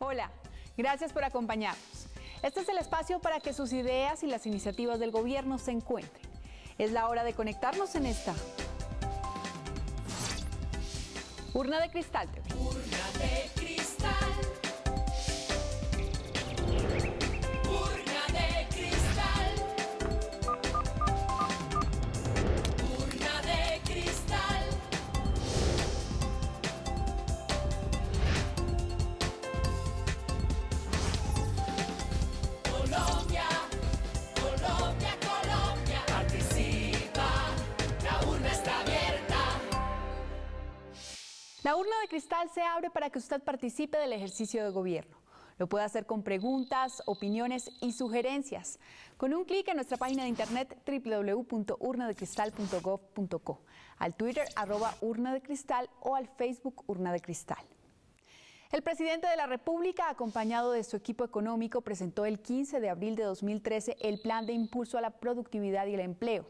Hola, gracias por acompañarnos. Este es el espacio para que sus ideas y las iniciativas del gobierno se encuentren. Es la hora de conectarnos en esta Urna de Cristal TV. Urna de cristal. Urna de cristal. Urna de cristal. Colombia, Colombia, Colombia, participa. La urna está abierta. La urna de cristal se abre para que usted participe del ejercicio de gobierno. Lo puede hacer con preguntas, opiniones y sugerencias. Con un clic en nuestra página de internet www.urnadecristal.gov.co, al Twitter @urnadecristal o al Facebook Urna de Cristal. El presidente de la República, acompañado de su equipo económico, presentó el 15 de abril de 2013 el Plan de Impulso a la Productividad y el Empleo.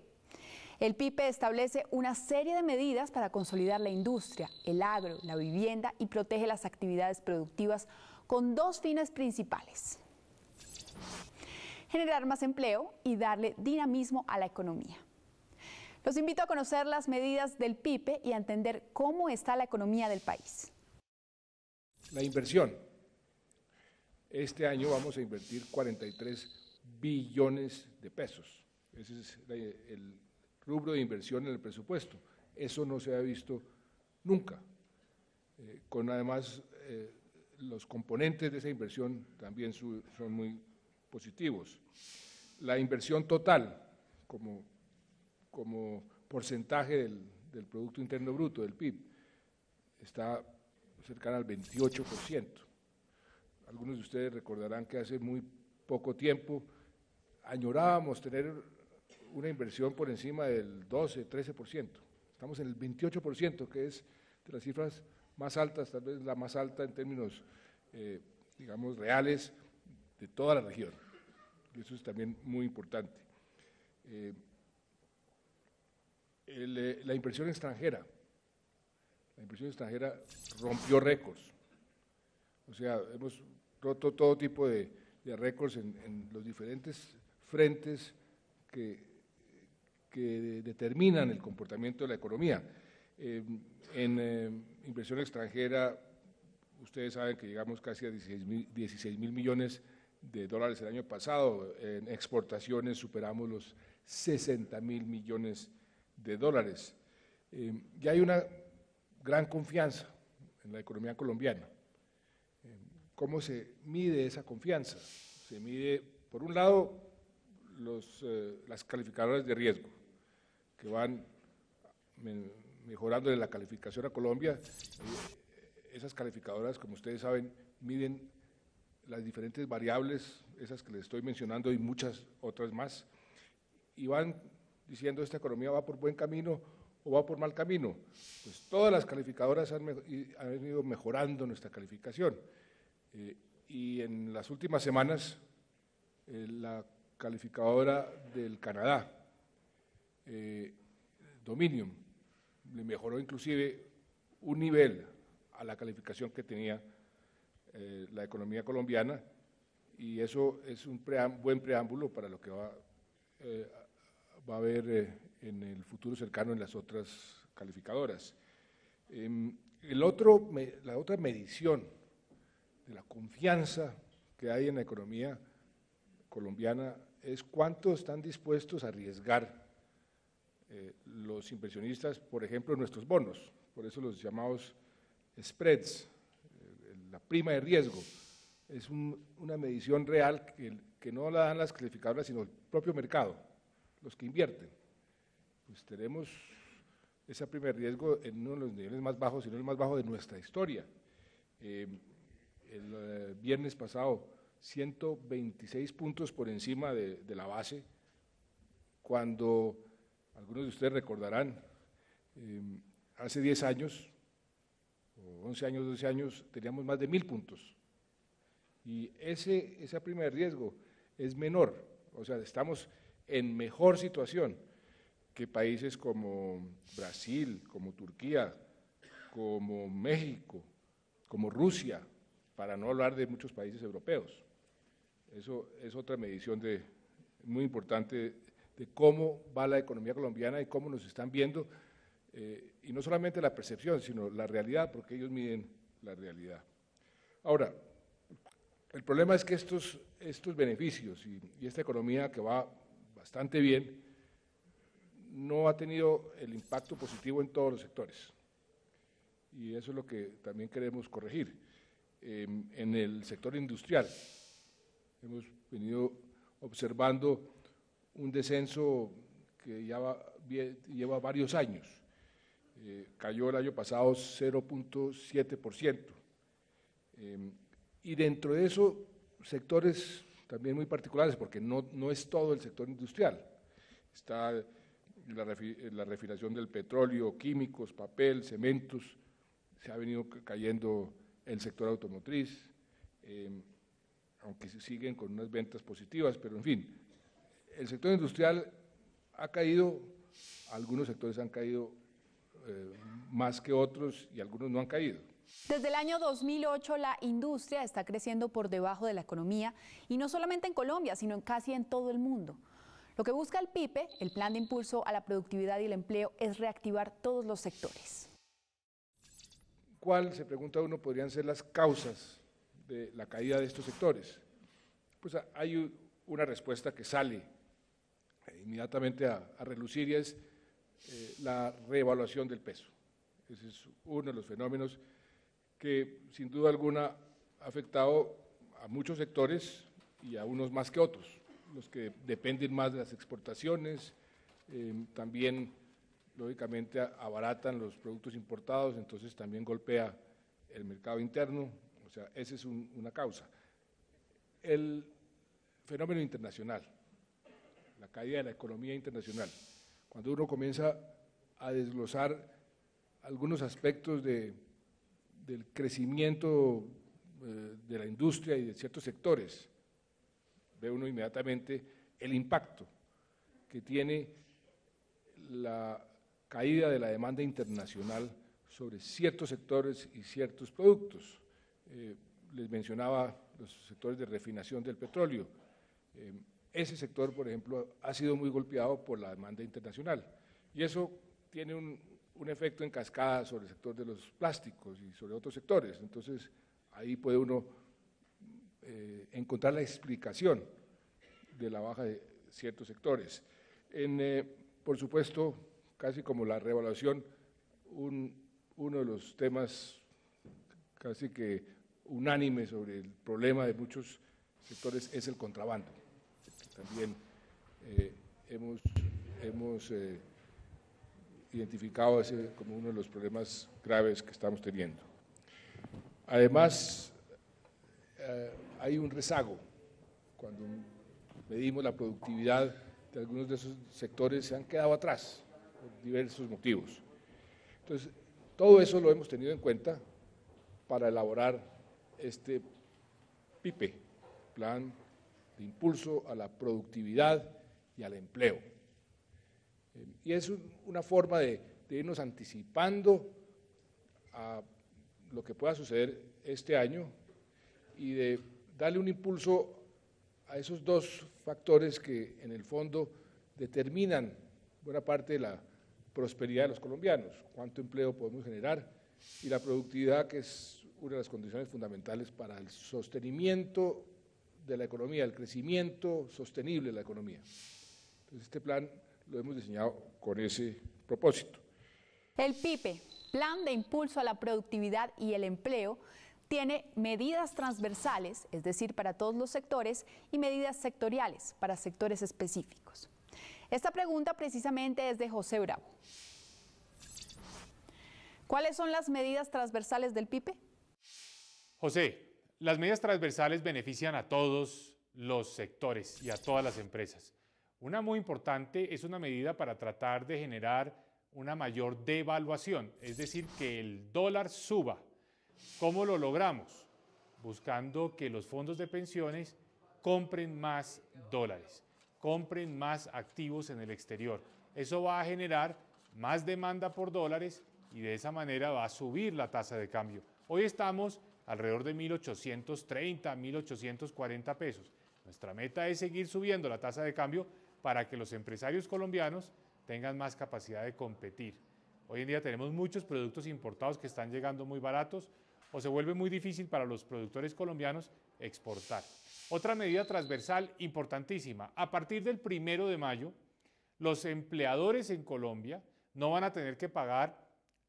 El PIPE establece una serie de medidas para consolidar la industria, el agro, la vivienda y protege las actividades productivas con dos fines principales: generar más empleo y darle dinamismo a la economía. Los invito a conocer las medidas del PIPE y a entender cómo está la economía del país. La inversión. Este año vamos a invertir 43 billones de pesos. Ese es el rubro de inversión en el presupuesto. Eso no se ha visto nunca. Con además los componentes de esa inversión también son muy positivos. La inversión total como porcentaje del Producto Interno Bruto, del PIB, está cercana al 28%. Algunos de ustedes recordarán que hace muy poco tiempo añorábamos tener una inversión por encima del 12, 13%. Estamos en el 28%, que es de las cifras más altas, tal vez la más alta en términos, digamos, reales de toda la región. Y eso es también muy importante. La inversión extranjera. La inversión extranjera rompió récords. O sea, hemos roto todo tipo de récords en los diferentes frentes que determinan el comportamiento de la economía. En inversión extranjera, ustedes saben que llegamos casi a 16.000 millones de dólares el año pasado. En exportaciones superamos los 60.000 millones de dólares. Y hay una gran confianza en la economía colombiana. ¿Cómo se mide esa confianza? Se mide, por un lado, las calificadoras de riesgo, que van mejorando la calificación a Colombia. Esas calificadoras, como ustedes saben, miden las diferentes variables, esas que les estoy mencionando y muchas otras más, y van diciendo esta economía va por buen camino o va por mal camino. Pues todas las calificadoras han ido mejorando nuestra calificación. Y en las últimas semanas, la calificadora del Canadá, Dominion, le mejoró inclusive un nivel a la calificación que tenía la economía colombiana, y eso es un buen preámbulo para lo que va a haber en el futuro cercano en las otras calificadoras. La otra medición de la confianza que hay en la economía colombiana es cuánto están dispuestos a arriesgar los inversionistas, por ejemplo, nuestros bonos, por eso los llamados spreads, la prima de riesgo. Es una medición real que no la dan las calificadoras, sino el propio mercado, los que invierten. Pues tenemos esa prima de riesgo en uno de los niveles más bajos, si no el más bajo de nuestra historia. El viernes pasado, 126 puntos por encima de la base, cuando algunos de ustedes recordarán, hace 10 años, o 11 años, 12 años, teníamos más de 1000 puntos. Y esa prima de riesgo es menor, o sea, estamos en mejor situación que países como Brasil, como Turquía, como México, como Rusia, para no hablar de muchos países europeos. Eso es otra medición muy importante de cómo va la economía colombiana y cómo nos están viendo, y no solamente la percepción, sino la realidad, porque ellos miden la realidad. Ahora, el problema es que estos beneficios y esta economía que va bastante bien no ha tenido el impacto positivo en todos los sectores, y eso es lo que también queremos corregir. En el sector industrial hemos venido observando un descenso que lleva varios años. Cayó el año pasado 0.7%. Y dentro de eso, sectores también muy particulares, porque no es todo el sector industrial. Está la refinación del petróleo, químicos, papel, cementos, se ha venido cayendo el sector automotriz, aunque siguen con unas ventas positivas, pero en fin, el sector industrial ha caído, algunos sectores han caído más que otros y algunos no han caído. Desde el año 2008 la industria está creciendo por debajo de la economía, y no solamente en Colombia, sino casi en todo el mundo. Lo que busca el PIPE, el Plan de Impulso a la Productividad y el Empleo, es reactivar todos los sectores. ¿Cuál, se pregunta uno, podrían ser las causas de la caída de estos sectores? Pues hay una respuesta que sale inmediatamente a relucir, y es la reevaluación del peso. Ese es uno de los fenómenos que sin duda alguna ha afectado a muchos sectores y a unos más que otros, los que dependen más de las exportaciones, también lógicamente abaratan los productos importados, entonces también golpea el mercado interno, o sea, esa es una causa. El fenómeno internacional, la caída de la economía internacional, cuando uno comienza a desglosar algunos aspectos del crecimiento de la industria y de ciertos sectores, ve uno inmediatamente el impacto que tiene la caída de la demanda internacional sobre ciertos sectores y ciertos productos. Les mencionaba los sectores de refinación del petróleo. Ese sector, por ejemplo, ha sido muy golpeado por la demanda internacional, y eso tiene un efecto en cascada sobre el sector de los plásticos y sobre otros sectores. Entonces, ahí puede uno encontrar la explicación de la baja de ciertos sectores. Por supuesto, casi como la reevaluación, uno de los temas casi que unánime sobre el problema de muchos sectores es el contrabando. También hemos identificado ese como uno de los problemas graves que estamos teniendo. Además, hay un rezago. Cuando medimos la productividad de algunos de esos sectores, se han quedado atrás por diversos motivos. Entonces, todo eso lo hemos tenido en cuenta para elaborar este PIPE, Plan de Impulso a la Productividad y al Empleo. Y es una forma de irnos anticipando a lo que pueda suceder este año y de darle un impulso a esos dos factores que en el fondo determinan buena parte de la prosperidad de los colombianos: cuánto empleo podemos generar, y la productividad, que es una de las condiciones fundamentales para el sostenimiento de la economía, el crecimiento sostenible de la economía. Entonces, este plan lo hemos diseñado con ese propósito. El PIPE, Plan de Impulso a la Productividad y el Empleo, tiene medidas transversales, es decir, para todos los sectores, y medidas sectoriales, para sectores específicos. Esta pregunta precisamente es de José Bravo. ¿Cuáles son las medidas transversales del PIPE? José, las medidas transversales benefician a todos los sectores y a todas las empresas. Una muy importante es una medida para tratar de generar una mayor devaluación, es decir, que el dólar suba. ¿Cómo lo logramos? Buscando que los fondos de pensiones compren más dólares, compren más activos en el exterior. Eso va a generar más demanda por dólares y de esa manera va a subir la tasa de cambio. Hoy estamos alrededor de 1.830, 1.840 pesos. Nuestra meta es seguir subiendo la tasa de cambio para que los empresarios colombianos tengan más capacidad de competir. Hoy en día tenemos muchos productos importados que están llegando muy baratos o se vuelve muy difícil para los productores colombianos exportar. Otra medida transversal importantísima, a partir del 1 de mayo, los empleadores en Colombia no van a tener que pagar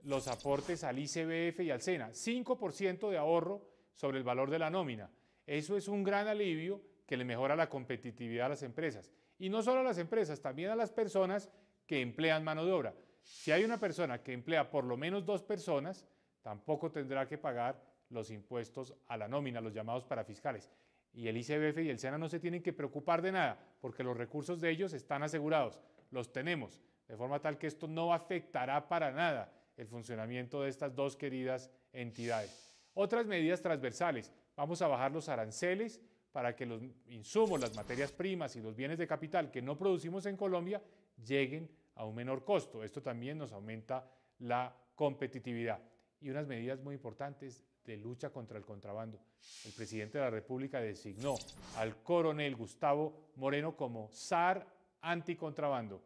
los aportes al ICBF y al SENA, 5% de ahorro sobre el valor de la nómina. Eso es un gran alivio que le mejora la competitividad a las empresas. Y no solo a las empresas, también a las personas que emplean mano de obra. Si hay una persona que emplea por lo menos 2 personas, tampoco tendrá que pagar los impuestos a la nómina, los llamados parafiscales. Y el ICBF y el SENA no se tienen que preocupar de nada, porque los recursos de ellos están asegurados, los tenemos, de forma tal que esto no afectará para nada el funcionamiento de estas dos queridas entidades. Otras medidas transversales, vamos a bajar los aranceles para que los insumos, las materias primas y los bienes de capital que no producimos en Colombia lleguen a un menor costo. Esto también nos aumenta la competitividad. Y unas medidas muy importantes de lucha contra el contrabando. El presidente de la República designó al coronel Gustavo Moreno como SAR anticontrabando.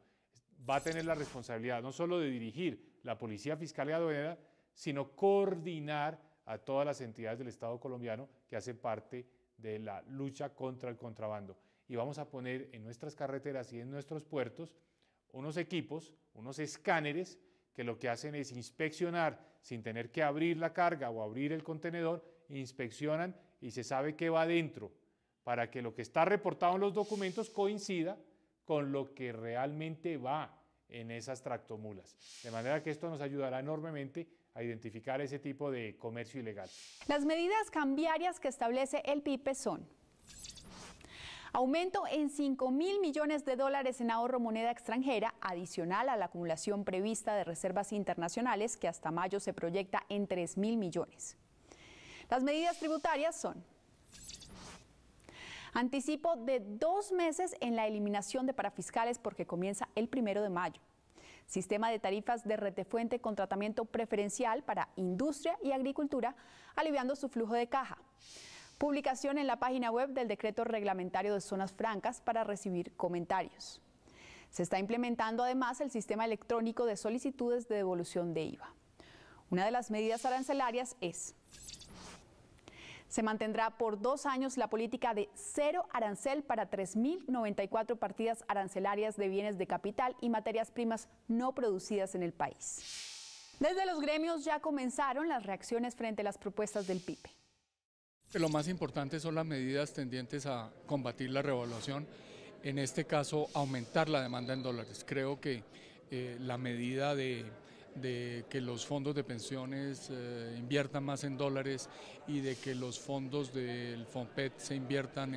Va a tener la responsabilidad no solo de dirigir la Policía Fiscal y Aduanera, sino coordinar a todas las entidades del Estado colombiano que hacen parte de la lucha contra el contrabando. Y vamos a poner en nuestras carreteras y en nuestros puertos unos equipos, unos escáneres que lo que hacen es inspeccionar sin tener que abrir la carga o abrir el contenedor, inspeccionan y se sabe qué va dentro para que lo que está reportado en los documentos coincida con lo que realmente va en esas tractomulas. De manera que esto nos ayudará enormemente a identificar ese tipo de comercio ilegal. Las medidas cambiarias que establece el PIPE son: aumento en $5.000 millones en ahorro moneda extranjera, adicional a la acumulación prevista de reservas internacionales que hasta mayo se proyecta en 3.000 millones. Las medidas tributarias son: anticipo de 2 meses en la eliminación de parafiscales porque comienza el 1 de mayo. Sistema de tarifas de retefuente con tratamiento preferencial para industria y agricultura, aliviando su flujo de caja. Publicación en la página web del decreto reglamentario de zonas francas para recibir comentarios. Se está implementando además el sistema electrónico de solicitudes de devolución de IVA. Una de las medidas arancelarias es: se mantendrá por 2 años la política de cero arancel para 3.094 partidas arancelarias de bienes de capital y materias primas no producidas en el país. Desde los gremios ya comenzaron las reacciones frente a las propuestas del PIPE. Lo más importante son las medidas tendientes a combatir la revaluación, en este caso aumentar la demanda en dólares. Creo que la medida de que los fondos de pensiones inviertan más en dólares y de que los fondos del FONPET se inviertan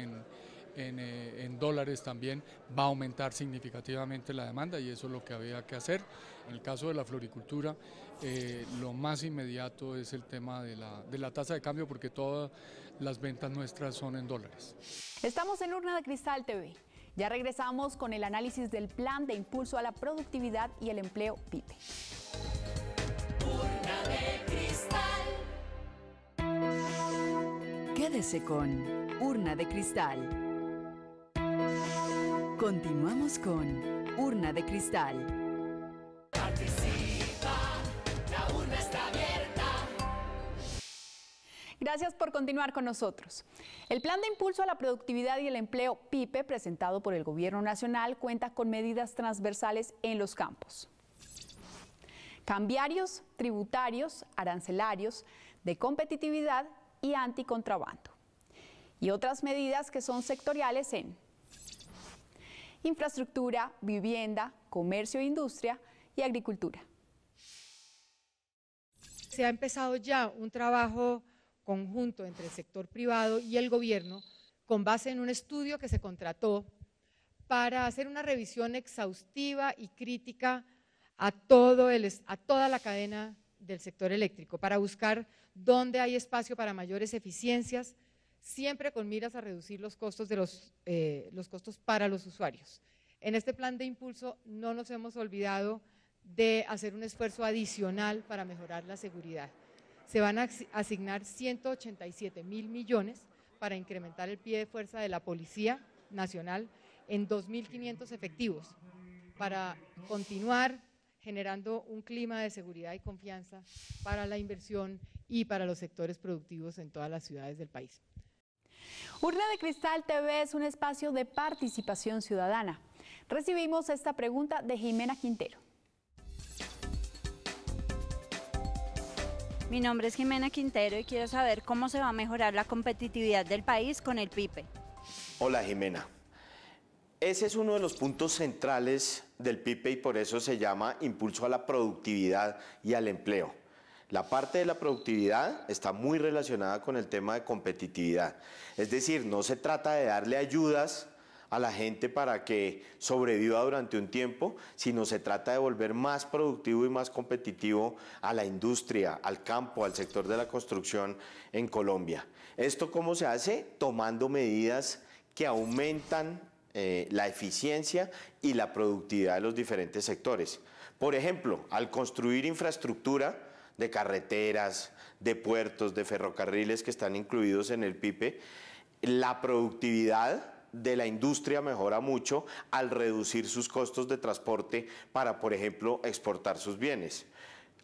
en dólares también va a aumentar significativamente la demanda, y eso es lo que había que hacer. En el caso de la floricultura, lo más inmediato es el tema de la tasa de cambio, porque todas las ventas nuestras son en dólares. Estamos en Urna de Cristal TV. Ya regresamos con el análisis del Plan de Impulso a la Productividad y el Empleo PIPE. Urna de Cristal. Quédese con Urna de Cristal. Continuamos con Urna de Cristal. Participa, la urna está abierta. Gracias por continuar con nosotros. El Plan de Impulso a la Productividad y el Empleo PIPE, presentado por el Gobierno Nacional, cuenta con medidas transversales en los campos: cambiarios, tributarios, arancelarios, de competitividad y anticontrabando. Y otras medidas que son sectoriales en infraestructura, vivienda, comercio e industria y agricultura. Se ha empezado ya un trabajo conjunto entre el sector privado y el gobierno con base en un estudio que se contrató para hacer una revisión exhaustiva y crítica a toda la cadena del sector eléctrico, para buscar dónde hay espacio para mayores eficiencias, siempre con miras a reducir los costos para los usuarios. En este plan de impulso no nos hemos olvidado de hacer un esfuerzo adicional para mejorar la seguridad. se van a asignar 187.000 millones para incrementar el pie de fuerza de la Policía Nacional en 2.500 efectivos, para continuar generando un clima de seguridad y confianza para la inversión y para los sectores productivos en todas las ciudades del país. Urna de Cristal TV es un espacio de participación ciudadana. Recibimos esta pregunta de Jimena Quintero. Mi nombre es Jimena Quintero y quiero saber cómo se va a mejorar la competitividad del país con el PIPE. Hola Jimena. Ese es uno de los puntos centrales del PIPE y por eso se llama impulso a la productividad y al empleo. La parte de la productividad está muy relacionada con el tema de competitividad. Es decir, no se trata de darle ayudas a la gente para que sobreviva durante un tiempo, sino se trata de volver más productivo y más competitivo a la industria, al campo, al sector de la construcción en Colombia. ¿Esto cómo se hace? Tomando medidas que aumentan la eficiencia y la productividad de los diferentes sectores. Por ejemplo, al construir infraestructura de carreteras, de puertos, de ferrocarriles que están incluidos en el PIPE, la productividad de la industria mejora mucho al reducir sus costos de transporte para, por ejemplo, exportar sus bienes.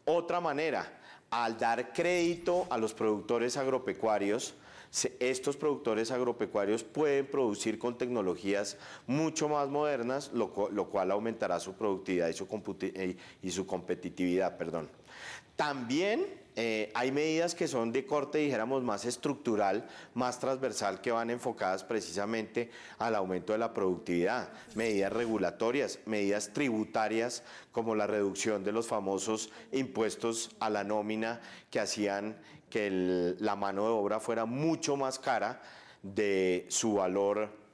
Otra manera, al dar crédito a los productores agropecuarios, estos productores agropecuarios pueden producir con tecnologías mucho más modernas, lo cual aumentará su productividad y su competitividad. También hay medidas que son de corte, dijéramos, más estructural, más transversal, que van enfocadas precisamente al aumento de la productividad. Medidas regulatorias, medidas tributarias, como la reducción de los famosos impuestos a la nómina que hacían que la mano de obra fuera mucho más cara de su valor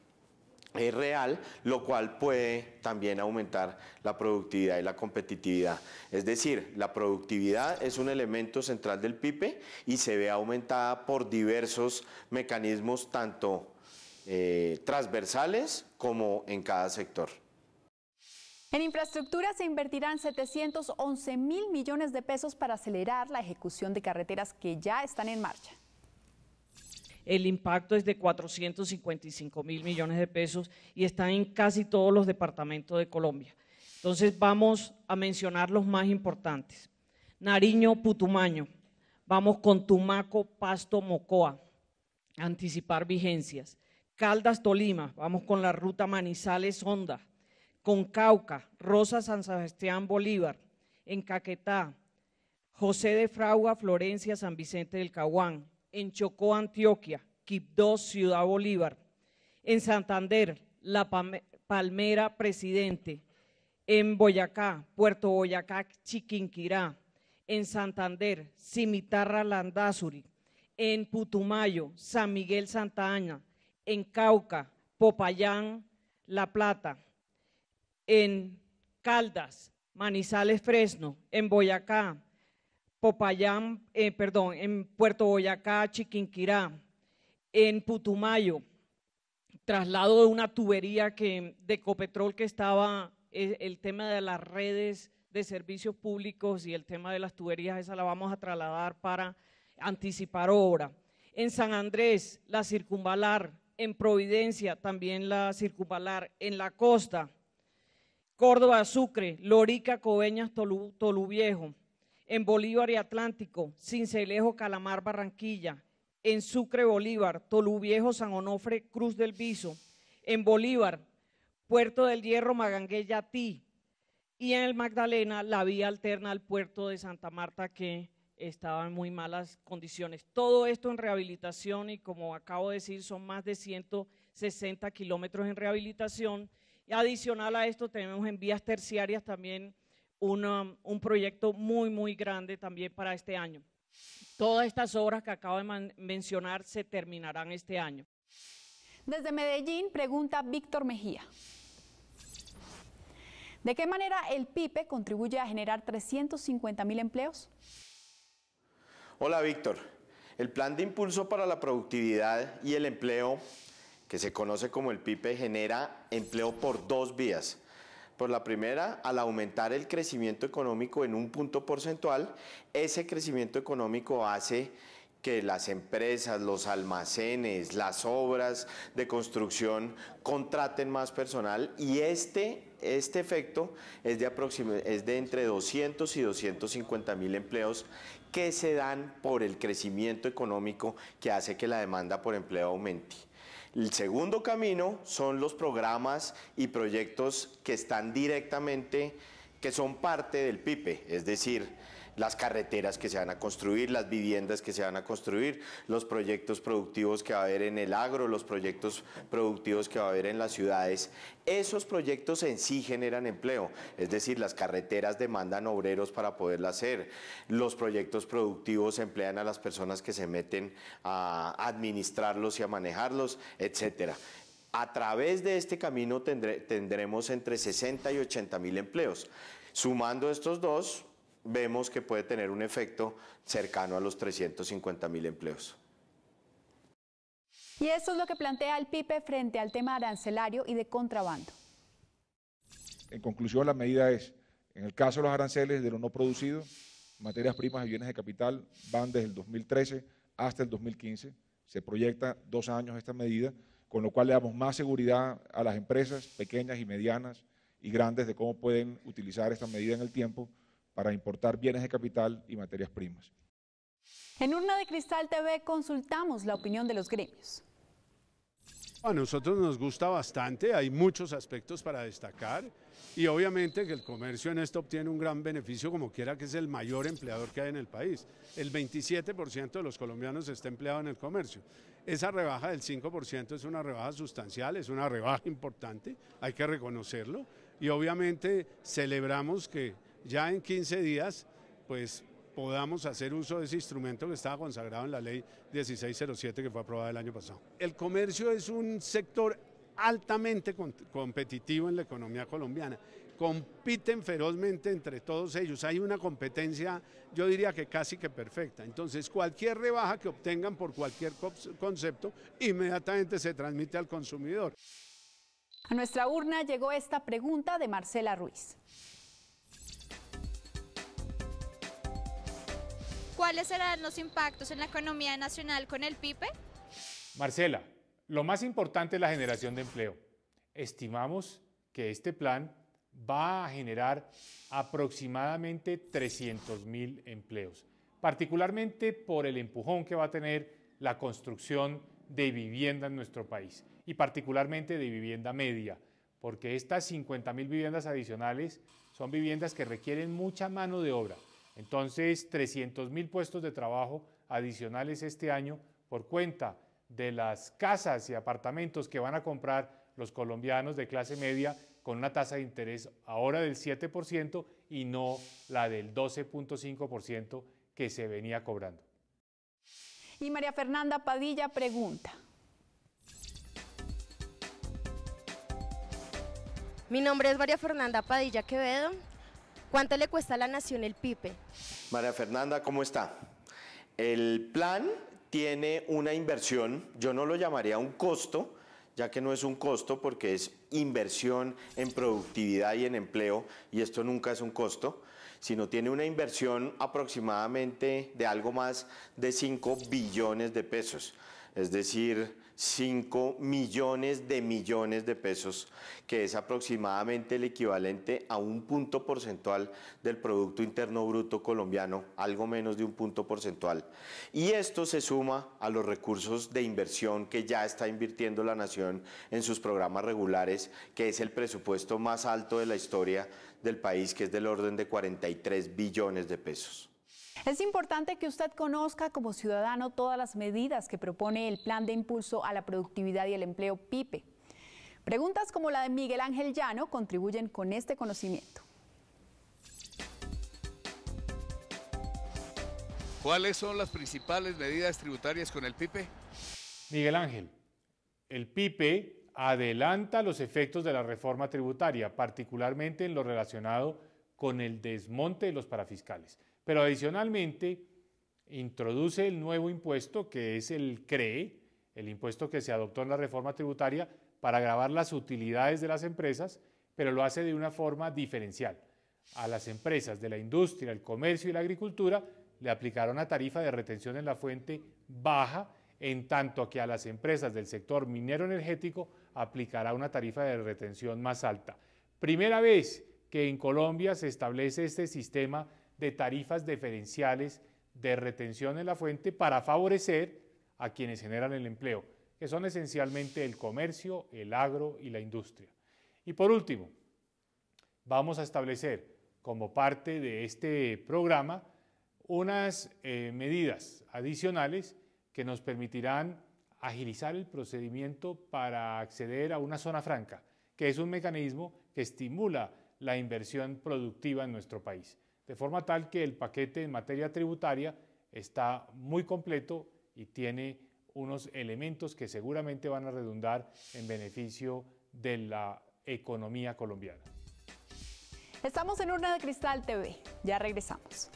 real, lo cual puede también aumentar la productividad y la competitividad. Es decir, la productividad es un elemento central del PIPE y se ve aumentada por diversos mecanismos, tanto transversales como en cada sector. En infraestructura se invertirán 711.000 millones de pesos para acelerar la ejecución de carreteras que ya están en marcha. El impacto es de 455.000 millones de pesos y está en casi todos los departamentos de Colombia. Entonces vamos a mencionar los más importantes. Nariño, Putumayo, vamos con Tumaco, Pasto, Mocoa, anticipar vigencias. Caldas, Tolima, vamos con la ruta Manizales, Honda. Con Cauca, Rosa, San Sebastián, Bolívar. En Caquetá, José de Fragua, Florencia, San Vicente del Caguán. En Chocó, Antioquia, Quibdó, Ciudad Bolívar. En Santander, La Palmera, Presidente. En Boyacá, Puerto Boyacá, Chiquinquirá. En Santander, Cimitarra, Landazuri. En Putumayo, San Miguel, Santa Ana. En Cauca, Popayán, La Plata. En Caldas, Manizales, Fresno. En Boyacá, en Puerto Boyacá, Chiquinquirá. En Putumayo, traslado de una tubería de Ecopetrol que estaba, el tema de las redes de servicios públicos y el tema de las tuberías, esa la vamos a trasladar para anticipar obra. En San Andrés, la circunvalar. En Providencia, también la circunvalar. En la costa, Córdoba, Sucre, Lorica, Coveñas, Toluviejo. En Bolívar y Atlántico, Sincelejo, Calamar, Barranquilla. En Sucre, Bolívar, Toluviejo, San Onofre, Cruz del Viso. En Bolívar, Puerto del Hierro, Magangué, Yatí. Y en el Magdalena, la vía alterna al puerto de Santa Marta, que estaba en muy malas condiciones. Todo esto en rehabilitación y, como acabo de decir, son más de 160 kilómetros en rehabilitación. Y adicional a esto tenemos en vías terciarias también un proyecto muy grande también para este año. Todas estas obras que acabo de mencionar se terminarán este año. Desde Medellín pregunta Víctor Mejía. ¿De qué manera el PIPE contribuye a generar 350.000 empleos? Hola Víctor, el Plan de Impulso para la Productividad y el Empleo, que se conoce como el PIPE, genera empleo por dos vías. Por la primera, al aumentar el crecimiento económico en un punto porcentual, ese crecimiento económico hace que las empresas, los almacenes, las obras de construcción contraten más personal y este efecto es de entre 200 y 250 mil empleos que se dan por el crecimiento económico que hace que la demanda por empleo aumente. El segundo camino son los programas y proyectos que están directamente, que son parte del PIPE, es decir, las carreteras que se van a construir, las viviendas que se van a construir, los proyectos productivos que va a haber en el agro, los proyectos productivos que va a haber en las ciudades. Esos proyectos en sí generan empleo, es decir, las carreteras demandan obreros para poderlas hacer, los proyectos productivos emplean a las personas que se meten a administrarlos y a manejarlos, etcétera. A través de este camino tendremos entre 60 y 80 mil empleos. Sumando estos dos, vemos que puede tener un efecto cercano a los 350 mil empleos. Y esto es lo que plantea el PIPE frente al tema arancelario y de contrabando. En conclusión, la medida es, en el caso de los aranceles de lo no producido, materias primas y bienes de capital van desde el 2013 hasta el 2015. Se proyecta 2 años esta medida, con lo cual le damos más seguridad a las empresas pequeñas y medianas y grandes de cómo pueden utilizar esta medida en el tiempo para importar bienes de capital y materias primas. En Urna de Cristal TV consultamos la opinión de los gremios. A nosotros nos gusta bastante, hay muchos aspectos para destacar y obviamente que el comercio en esto obtiene un gran beneficio como quiera que es el mayor empleador que hay en el país. El 27% de los colombianos está empleado en el comercio. Esa rebaja del 5% es una rebaja sustancial, es una rebaja importante, hay que reconocerlo y obviamente celebramos que ya en 15 días pues podamos hacer uso de ese instrumento que estaba consagrado en la ley 1607 que fue aprobada el año pasado. El comercio es un sector altamente competitivo en la economía colombiana. Compiten ferozmente entre todos ellos, hay una competencia, yo diría que casi que perfecta. Entonces, cualquier rebaja que obtengan por cualquier concepto, inmediatamente se transmite al consumidor. A nuestra urna llegó esta pregunta de Marcela Ruiz. ¿Cuáles serán los impactos en la economía nacional con el PIPE? Marcela, lo más importante es la generación de empleo. Estimamos que este plan va a generar aproximadamente 300.000 empleos, particularmente por el empujón que va a tener la construcción de vivienda en nuestro país y particularmente de vivienda media, porque estas 50.000 viviendas adicionales son viviendas que requieren mucha mano de obra. Entonces, 300.000 puestos de trabajo adicionales este año por cuenta de las casas y apartamentos que van a comprar los colombianos de clase media con una tasa de interés ahora del 7% y no la del 12.5% que se venía cobrando. Y María Fernanda Padilla pregunta. Mi nombre es María Fernanda Padilla Quevedo. ¿Cuánto le cuesta a la nación el PIPE? María Fernanda, ¿cómo está? El plan tiene una inversión, yo no lo llamaría un costo, ya que no es un costo porque es inversión en productividad y en empleo, y esto nunca es un costo, sino tiene una inversión aproximadamente de algo más de 5 billones de pesos, es decir, 5 millones de pesos, que es aproximadamente el equivalente a un punto porcentual del Producto Interno Bruto colombiano, algo menos de un punto porcentual. Y esto se suma a los recursos de inversión que ya está invirtiendo la nación en sus programas regulares, que es el presupuesto más alto de la historia del país, que es del orden de 43 billones de pesos. Es importante que usted conozca como ciudadano todas las medidas que propone el Plan de Impulso a la Productividad y el Empleo PIPE. Preguntas como la de Miguel Ángel Llano contribuyen con este conocimiento. ¿Cuáles son las principales medidas tributarias con el PIPE? Miguel Ángel, el PIPE adelanta los efectos de la reforma tributaria, particularmente en lo relacionado con el desmonte de los parafiscales. Pero adicionalmente introduce el nuevo impuesto que es el CREE, el impuesto que se adoptó en la reforma tributaria para gravar las utilidades de las empresas, pero lo hace de una forma diferencial. A las empresas de la industria, el comercio y la agricultura le aplicará una tarifa de retención en la fuente baja, en tanto que a las empresas del sector minero energético aplicará una tarifa de retención más alta. Primera vez que en Colombia se establece este sistema de tarifas diferenciales de retención en la fuente para favorecer a quienes generan el empleo, que son esencialmente el comercio, el agro y la industria. Y por último, vamos a establecer como parte de este programa unas medidas adicionales que nos permitirán agilizar el procedimiento para acceder a una zona franca, que es un mecanismo que estimula la inversión productiva en nuestro país, de forma tal que el paquete en materia tributaria está muy completo y tiene unos elementos que seguramente van a redundar en beneficio de la economía colombiana. Estamos en Urna de Cristal TV, ya regresamos.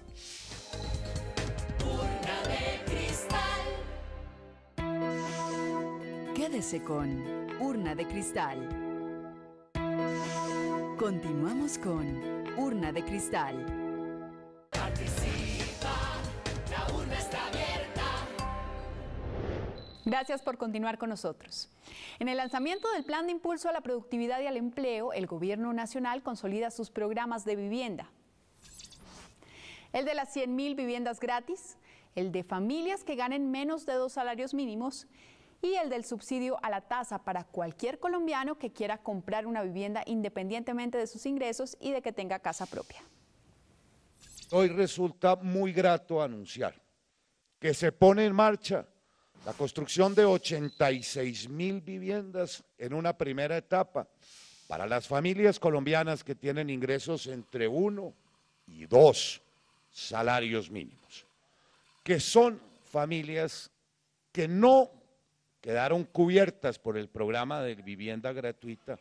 Urna de Cristal. Quédese con Urna de Cristal. Continuamos con Urna de Cristal. Participa, la urna está abierta. Gracias por continuar con nosotros. En el lanzamiento del Plan de Impulso a la Productividad y al Empleo, el Gobierno Nacional consolida sus programas de vivienda. El de las 100.000 viviendas gratis, el de familias que ganen menos de 2 salarios mínimos y el del subsidio a la tasa para cualquier colombiano que quiera comprar una vivienda independientemente de sus ingresos y de que tenga casa propia. Hoy resulta muy grato anunciar que se pone en marcha la construcción de 86.000 viviendas en una primera etapa para las familias colombianas que tienen ingresos entre 1 y 2 salarios mínimos, que son familias que no quedaron cubiertas por el programa de vivienda gratuita,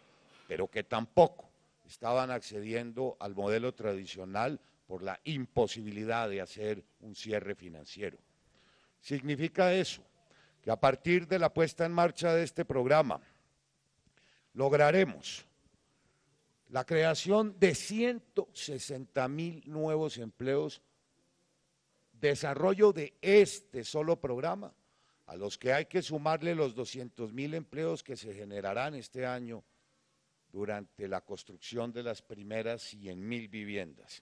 pero que tampoco estaban accediendo al modelo tradicional por la imposibilidad de hacer un cierre financiero. Significa eso, que a partir de la puesta en marcha de este programa, lograremos la creación de 160.000 nuevos empleos, desarrollo de este solo programa, a los que hay que sumarle los 200.000 empleos que se generarán este año durante la construcción de las primeras 100.000 viviendas.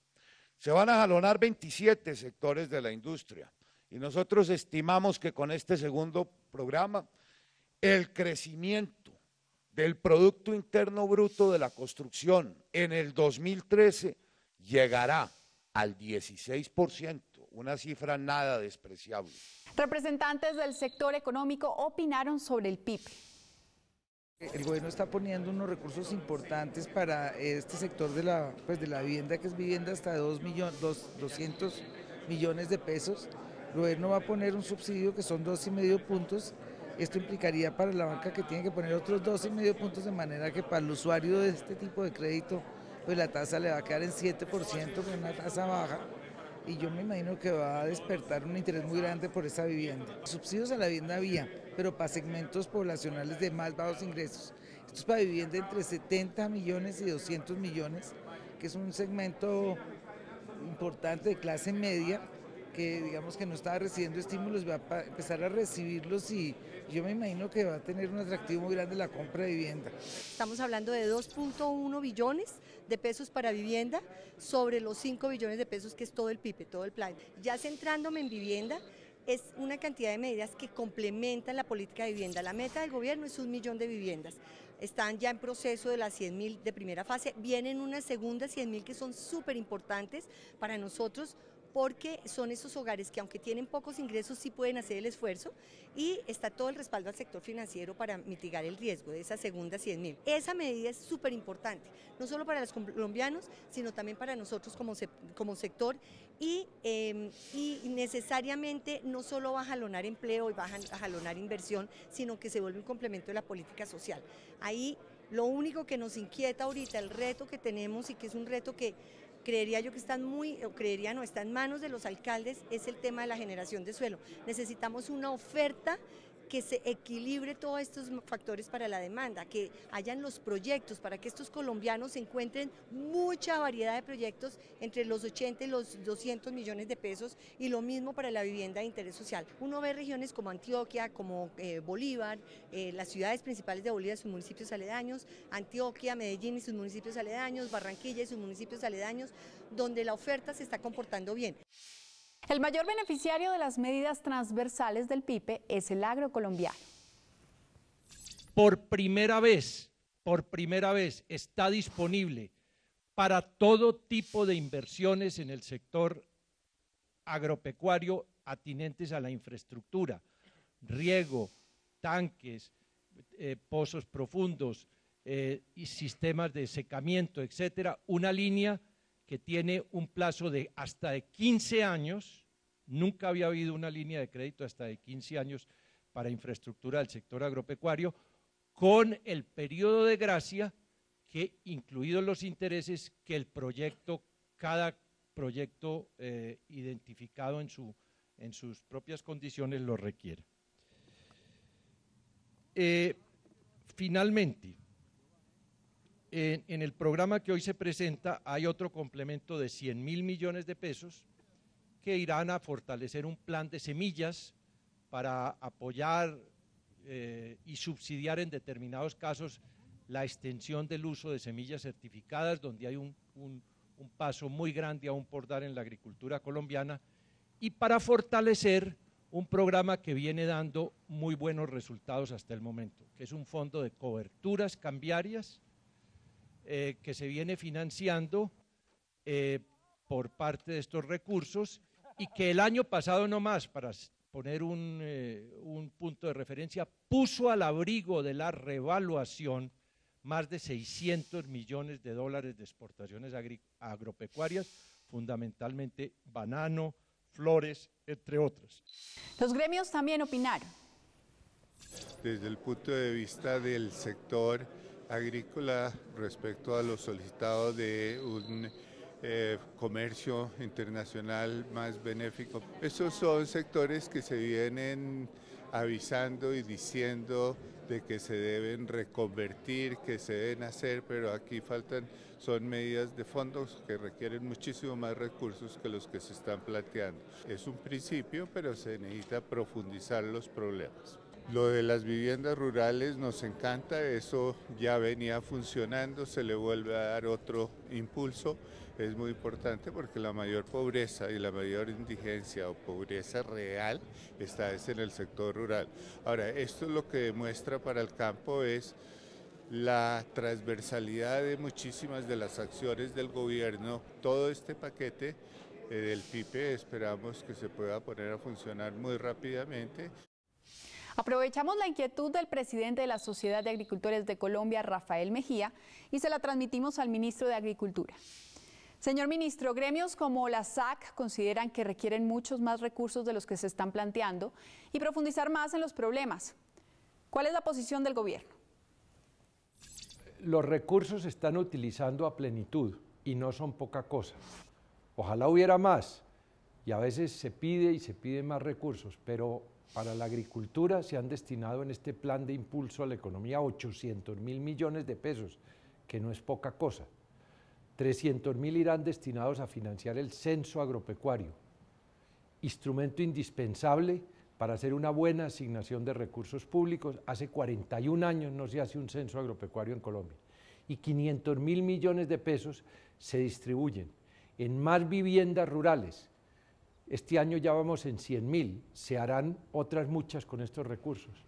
Se van a jalonar 27 sectores de la industria y nosotros estimamos que con este segundo programa el crecimiento del Producto Interno Bruto de la construcción en el 2013 llegará al 16%, una cifra nada despreciable. Representantes del sector económico opinaron sobre el PIB. El gobierno está poniendo unos recursos importantes para este sector de la vivienda, que es vivienda hasta de 200 millones de pesos. El gobierno va a poner un subsidio que son 2,5 puntos. Esto implicaría para la banca que tiene que poner otros 2,5 puntos, de manera que para el usuario de este tipo de crédito, pues la tasa le va a quedar en 7%, con una tasa baja. Y yo me imagino que va a despertar un interés muy grande por esa vivienda. Subsidios a la vivienda había, pero para segmentos poblacionales de más bajos ingresos. Esto es para vivienda entre 70 millones y 200 millones, que es un segmento importante de clase media, que digamos que no estaba recibiendo estímulos, va a empezar a recibirlos y yo me imagino que va a tener un atractivo muy grande la compra de vivienda. Estamos hablando de 2.1 billones de pesos para vivienda sobre los 5 billones de pesos que es todo el PIB, todo el plan. Ya centrándome en vivienda, es una cantidad de medidas que complementan la política de vivienda. La meta del gobierno es 1 millón de viviendas. Están ya en proceso de las 100.000 de primera fase, vienen unas segundas 100.000 que son súper importantes para nosotros, porque son esos hogares que aunque tienen pocos ingresos sí pueden hacer el esfuerzo, y está todo el respaldo al sector financiero para mitigar el riesgo de esas segundas 100.000. Esa medida es súper importante, no solo para los colombianos, sino también para nosotros como sector, y necesariamente no solo va a jalonar empleo y va a jalonar inversión, sino que se vuelve un complemento de la política social. Ahí lo único que nos inquieta ahorita, el reto que tenemos, y que es un reto que creería yo que está en manos de los alcaldes, es el tema de la generación de suelo. Necesitamos una oferta que se equilibre todos estos factores para la demanda, que hayan los proyectos para que estos colombianos encuentren mucha variedad de proyectos entre los 80 y los 200 millones de pesos, y lo mismo para la vivienda de interés social. Uno ve regiones como Antioquia, como Bolívar, las ciudades principales de Bolívar y sus municipios aledaños, Antioquia, Medellín y sus municipios aledaños, Barranquilla y sus municipios aledaños, donde la oferta se está comportando bien. El mayor beneficiario de las medidas transversales del PIPE es el agrocolombiano. Por primera vez está disponible para todo tipo de inversiones en el sector agropecuario atinentes a la infraestructura, riego, tanques, pozos profundos y sistemas de secamiento, etcétera, una línea que tiene un plazo de hasta de 15 años, nunca había habido una línea de crédito hasta de 15 años para infraestructura del sector agropecuario, con el periodo de gracia que, incluidos los intereses, que el proyecto, cada proyecto identificado en sus propias condiciones lo requiere. Finalmente, en el programa que hoy se presenta hay otro complemento de 100.000 millones de pesos que irán a fortalecer un plan de semillas para apoyar y subsidiar en determinados casos la extensión del uso de semillas certificadas, donde hay un paso muy grande aún por dar en la agricultura colombiana, y para fortalecer un programa que viene dando muy buenos resultados hasta el momento, que es un fondo de coberturas cambiarias que se viene financiando por parte de estos recursos, y que el año pasado nomás, para poner un punto de referencia, puso al abrigo de la revaluación más de 600 millones de dólares de exportaciones agropecuarias, fundamentalmente banano, flores, entre otras. Los gremios también opinaron. Desde el punto de vista del sector agrícola, respecto a lo solicitado de un comercio internacional más benéfico, esos son sectores que se vienen avisando y diciendo de que se deben reconvertir, que se deben hacer, pero aquí son medidas de fondos que requieren muchísimo más recursos que los que se están planteando. Es un principio, pero se necesita profundizar los problemas. Lo de las viviendas rurales nos encanta, eso ya venía funcionando, se le vuelve a dar otro impulso. Es muy importante porque la mayor pobreza y la mayor indigencia o pobreza real está en el sector rural. Ahora, esto lo que demuestra para el campo es la transversalidad de muchísimas de las acciones del gobierno. Todo este paquete del PIPE esperamos que se pueda poner a funcionar muy rápidamente. Aprovechamos la inquietud del presidente de la Sociedad de Agricultores de Colombia, Rafael Mejía, y se la transmitimos al ministro de Agricultura. Señor ministro, gremios como la SAC consideran que requieren muchos más recursos de los que se están planteando y profundizar más en los problemas. ¿Cuál es la posición del gobierno? Los recursos se están utilizando a plenitud y no son poca cosa. Ojalá hubiera más, y a veces se pide y se piden más recursos, pero para la agricultura se han destinado en este plan de impulso a la economía 800.000 millones de pesos, que no es poca cosa. 300.000 irán destinados a financiar el censo agropecuario, instrumento indispensable para hacer una buena asignación de recursos públicos. Hace 41 años no se hace un censo agropecuario en Colombia. Y 500.000 millones de pesos se distribuyen en más viviendas rurales. Este año ya vamos en 100.000, se harán otras muchas con estos recursos.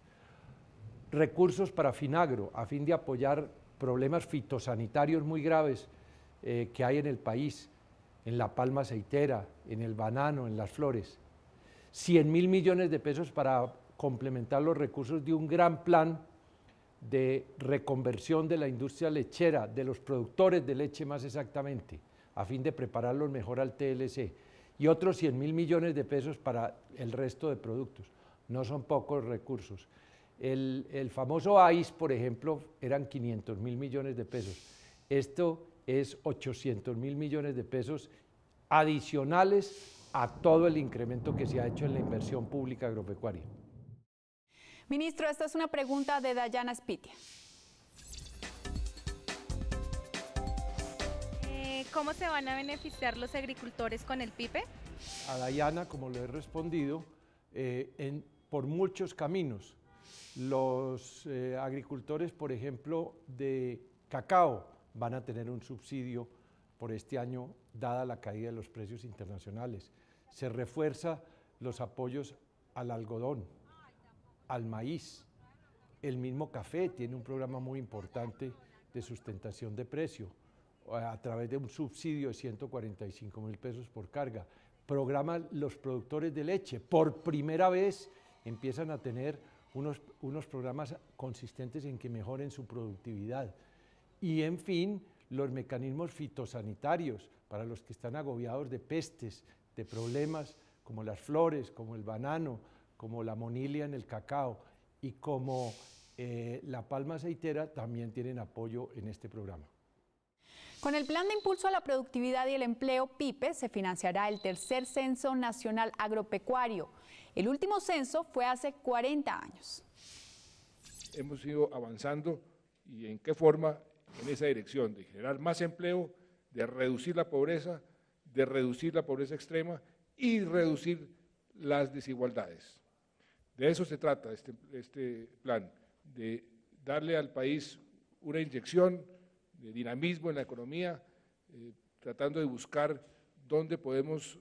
Recursos para Finagro, a fin de apoyar problemas fitosanitarios muy graves que hay en el país, en la palma aceitera, en el banano, en las flores. 100.000 millones de pesos para complementar los recursos de un gran plan de reconversión de la industria lechera, de los productores de leche más exactamente, a fin de prepararlos mejor al TLC. Y otros 100.000 millones de pesos para el resto de productos. No son pocos recursos. El famoso AIS, por ejemplo, eran 500.000 millones de pesos. Esto es 800.000 millones de pesos adicionales a todo el incremento que se ha hecho en la inversión pública agropecuaria. Ministro, esta es una pregunta de Dayana Spitia. ¿Cómo se van a beneficiar los agricultores con el PIPE? A Dayana, como lo he respondido, por muchos caminos. Los agricultores, por ejemplo, de cacao van a tener un subsidio por este año, dada la caída de los precios internacionales. Se refuerza los apoyos al algodón, al maíz. El mismo café tiene un programa muy importante de sustentación de precio a través de un subsidio de 145.000 pesos por carga. Programa los productores de leche. Por primera vez empiezan a tener unos programas consistentes en que mejoren su productividad. Y en fin, los mecanismos fitosanitarios para los que están agobiados de pestes, de problemas como las flores, como el banano, como la monilia en el cacao y como la palma aceitera, también tienen apoyo en este programa. Con el Plan de Impulso a la Productividad y el Empleo, PIPE, se financiará el tercer Censo Nacional Agropecuario. El último censo fue hace 40 años. Hemos ido avanzando y en qué forma en esa dirección de generar más empleo, de reducir la pobreza extrema y reducir las desigualdades. De eso se trata este plan, de darle al país una inyección de dinamismo en la economía, tratando de buscar dónde podemos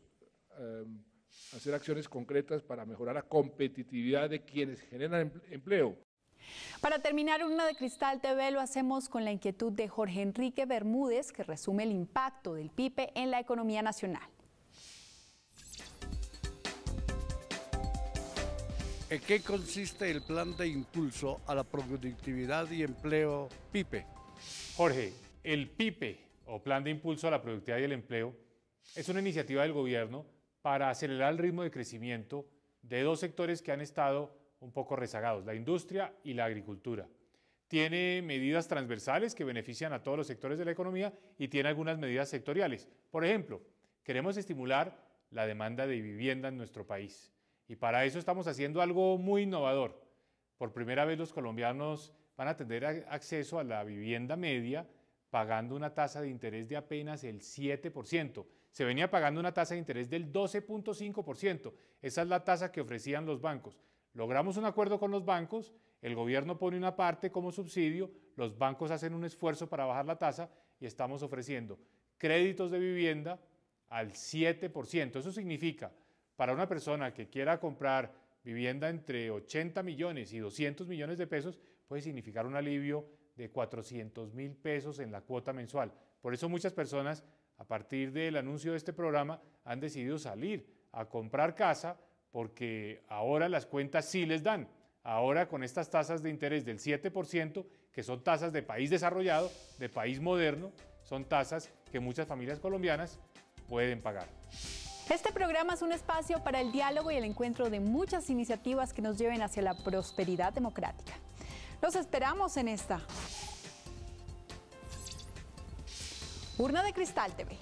hacer acciones concretas para mejorar la competitividad de quienes generan empleo. Para terminar, Urna de Cristal TV lo hacemos con la inquietud de Jorge Enrique Bermúdez, que resume el impacto del PIPE en la economía nacional. ¿En qué consiste el Plan de Impulso a la Productividad y Empleo PIPE? Jorge, el PIPE, o Plan de Impulso a la Productividad y el Empleo, es una iniciativa del gobierno para acelerar el ritmo de crecimiento de dos sectores que han estado un poco rezagados, la industria y la agricultura. Tiene medidas transversales que benefician a todos los sectores de la economía y tiene algunas medidas sectoriales. Por ejemplo, queremos estimular la demanda de vivienda en nuestro país y para eso estamos haciendo algo muy innovador. Por primera vez los colombianos van a tener acceso a la vivienda media pagando una tasa de interés de apenas el 7%. Se venía pagando una tasa de interés del 12.5%. Esa es la tasa que ofrecían los bancos. Logramos un acuerdo con los bancos, el gobierno pone una parte como subsidio, los bancos hacen un esfuerzo para bajar la tasa y estamos ofreciendo créditos de vivienda al 7%. Eso significa, para una persona que quiera comprar vivienda entre 80 millones y 200 millones de pesos, puede significar un alivio de 400.000 pesos en la cuota mensual. Por eso muchas personas, a partir del anuncio de este programa, han decidido salir a comprar casa porque ahora las cuentas sí les dan. Ahora con estas tasas de interés del 7%, que son tasas de país desarrollado, de país moderno, son tasas que muchas familias colombianas pueden pagar. Este programa es un espacio para el diálogo y el encuentro de muchas iniciativas que nos lleven hacia la prosperidad democrática. Los esperamos en esta Urna de Cristal TV.